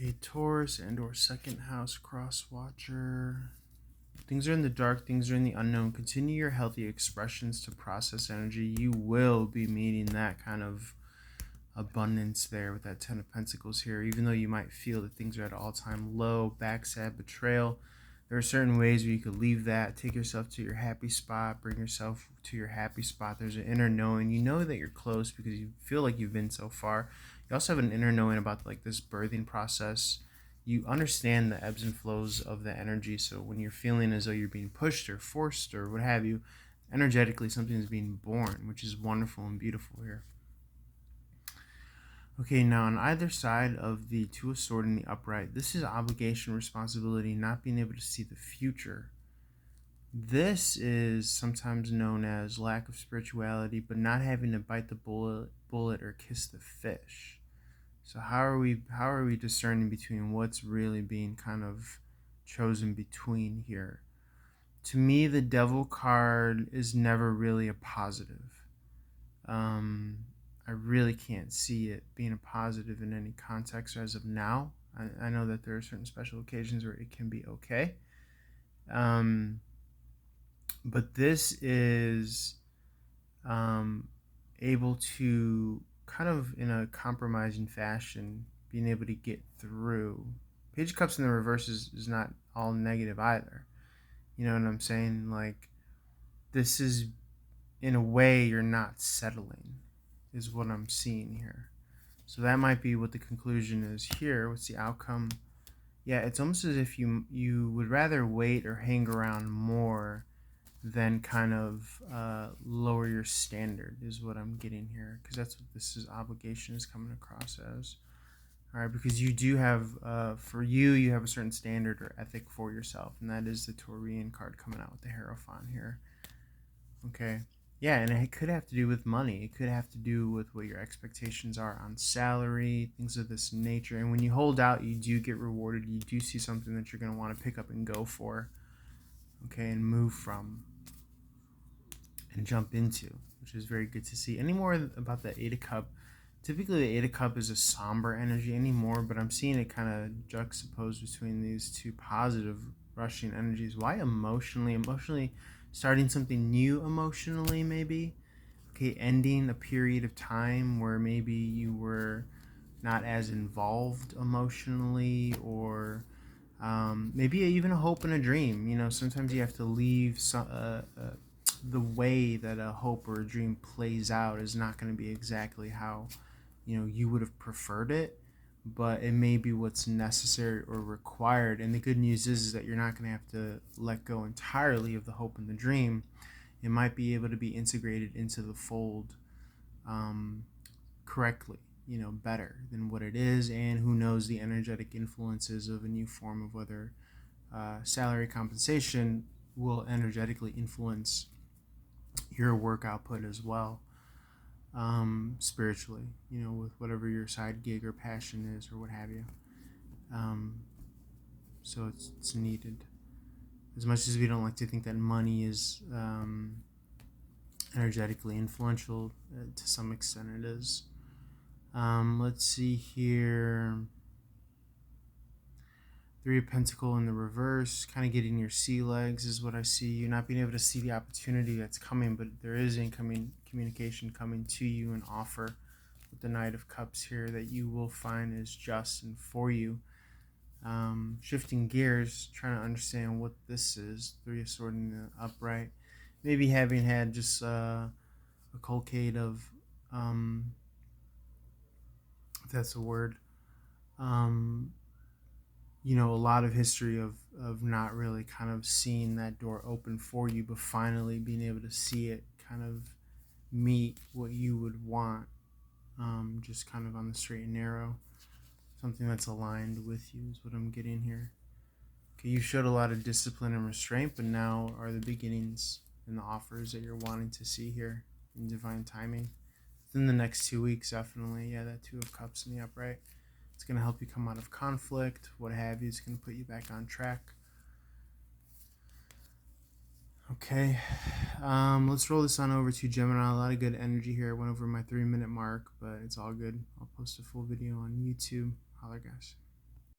Okay, Taurus and or second house cross watcher. Things are in the dark, things are in the unknown. Continue your healthy expressions to process energy. You will be meeting that kind of abundance there with that Ten of Pentacles here. Even though you might feel that things are at an all-time low, backstab, betrayal, there are certain ways where you could leave that, take yourself to your happy spot, bring yourself to your happy spot. There's an inner knowing. You know that you're close because you feel like you've been so far. You also have an inner knowing about like this birthing process. You understand the ebbs and flows of the energy. So when you're feeling as though you're being pushed or forced or what have you, energetically something is being born, which is wonderful and beautiful here. Okay, now on either side of the Two of Swords in the upright, this is obligation, responsibility, not being able to see the future. This is sometimes known as lack of spirituality, but not having to bite the bullet or kiss the fish. So how are we discerning between what's really being kind of chosen between here? To me, the Devil card is never really a positive. I really can't see it being a positive in any context as of now. I know that there are certain special occasions where it can be okay. But this is able to kind of in a compromising fashion being able to get through. Page of Cups in the reverse is not all negative either. You know what I'm saying? Like, this is, in a way, you're not settling, is what I'm seeing here. So that might be what the conclusion is here. What's the outcome? Yeah, it's almost as if you would rather wait or hang around more than kind of lower your standard, is what I'm getting here, because that's what this is, obligation is coming across as. All right, because you do have, for you have a certain standard or ethic for yourself, and that is the Taurian card coming out with the Hierophant here. Okay. Yeah, and it could have to do with money. It could have to do with what your expectations are on salary, things of this nature. And when you hold out, you do get rewarded. You do see something that you're going to want to pick up and go for, okay, and move from and jump into, which is very good to see. Any more about the Eight of Cups? Typically, the Eight of Cups is a somber energy anymore, but I'm seeing it kind of juxtaposed between these two positive rushing energies. Why emotionally? Emotionally, starting something new emotionally, maybe. Okay, ending a period of time where maybe you were not as involved emotionally, or maybe even a hope and a dream. You know, sometimes you have to leave the way that a hope or a dream plays out is not going to be exactly how you would have preferred it, but it may be what's necessary or required. And the good news is that you're not going to have to let go entirely of the hope and the dream. It might be able to be integrated into the fold correctly, better than what it is. And who knows, the energetic influences of a new form of whether salary compensation will energetically influence your work output as well, spiritually, with whatever your side gig or passion is or what have you. So it's needed. As much as we don't like to think that money is energetically influential, to some extent it is. Let's see here. Three of Pentacle in the reverse, kind of getting your sea legs is what I see. You're not being able to see the opportunity that's coming, but there is incoming communication coming to you, an offer with the Knight of Cups here that you will find is just and for you. Shifting gears, trying to understand what this is. Three of Swords in the upright. Maybe having had just a colcade of, if that's a word, a lot of history of not really kind of seeing that door open for you, but finally being able to see it kind of meet what you would want, just kind of on the straight and narrow. Something that's aligned with you is what I'm getting here. Okay, you showed a lot of discipline and restraint, but now are the beginnings and the offers that you're wanting to see here in divine timing. Within the next 2 weeks, definitely. Yeah, that Two of Cups in the upright. It's going to help you come out of conflict, what have you. It's going to put you back on track. Okay, let's roll this on over to Gemini. A lot of good energy here. I went over my 3-minute mark, but it's all good. I'll post a full video on YouTube. Holler, guys.